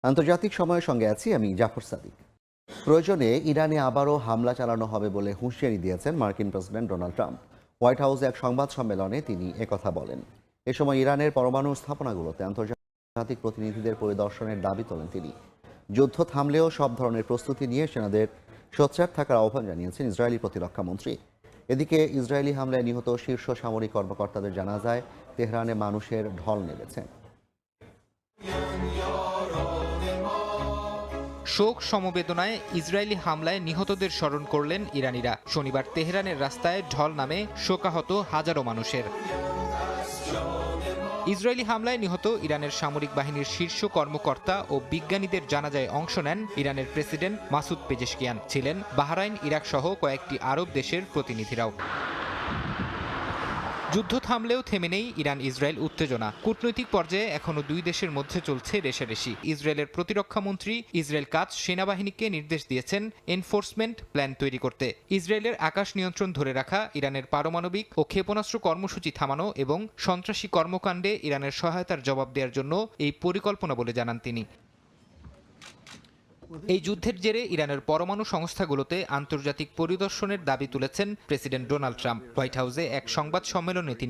আন্তর্জাতিক সময়ের সঙ্গে আছি আমি জাফর সাদিক। প্রয়োজনে ইরানে আবারও হামলা চালানো হবে বলে হুঁশিয়ারি দিয়েছেন মার্কিন প্রেসিডেন্ট ডোনাল্ড ট্রাম্প। হোয়াইট হাউসে এক সংবাদ সম্মেলনে তিনি একথা বলেন। এ সময় ইরানের পরমাণু স্থাপনাগুলোতে আন্তর্জাতিক প্রতিনিধিদের পরিদর্শনের দাবি তোলেন তিনি। যুদ্ধ থামলেও সব ধরনের প্রস্তুতি নিয়ে সেনাদের সোচ্চার থাকার আহ্বান জানিয়েছেন ইসরায়েলি প্রতিরক্ষা মন্ত্রী। এদিকে ইসরায়েলি হামলায় নিহত শীর্ষ সামরিক কর্মকর্তাদের জানাজায় তেহরানে মানুষের ঢল নেমেছে। শোক সমবেদনায় ইসরায়েলি হামলায় নিহতদের স্মরণ করলেন ইরানিরা। শনিবার তেহরানের রাস্তায় ঢল নামে শোকাহত হাজারো মানুষের। ইসরায়েলি হামলায় নিহত ইরানের সামরিক বাহিনীর শীর্ষ কর্মকর্তা ও বিজ্ঞানীদের জানাজায় অংশ নেন ইরানের প্রেসিডেন্ট মাসুদ পেজেশকিয়ান, ছিলেন বাহরাইন, ইরাক সহ কয়েকটি আরব দেশের প্রতিনিধিরাও। যুদ্ধ থামলেও থেমে নেই ইরান ইসরায়েল উত্তেজনা। কূটনৈতিক পর্যায়ে এখনো দুই দেশের মধ্যে চলছে রেষারেষি। ইসরায়েলের প্রতিরক্ষা মন্ত্রী ইসরায়েল কাজ সেনাবাহিনীকে নির্দেশ দিয়েছেন এনফোর্সমেন্ট প্ল্যান তৈরি করতে, ইসরায়েলের আকাশ নিয়ন্ত্রণ ধরে রাখা, ইরানের পারমাণবিক ও ক্ষেপণাস্ত্র কর্মসূচি থামানো এবং সন্ত্রাসী কর্মকাণ্ডে ইরানের সহায়তার জবাব দেওয়ার জন্য এই পরিকল্পনা বলে জানান তিনি। এই যুদ্ধের জেরে ইরানের পরমাণু সংস্থাগুলোতে আন্তর্জাতিক পরিদর্শনের দাবি তুলেছেন প্রেসিডেন্ট ডোনাল্ড ট্রাম্প। হোয়াইট হাউসে এক সংবাদ সম্মেলনে তিনি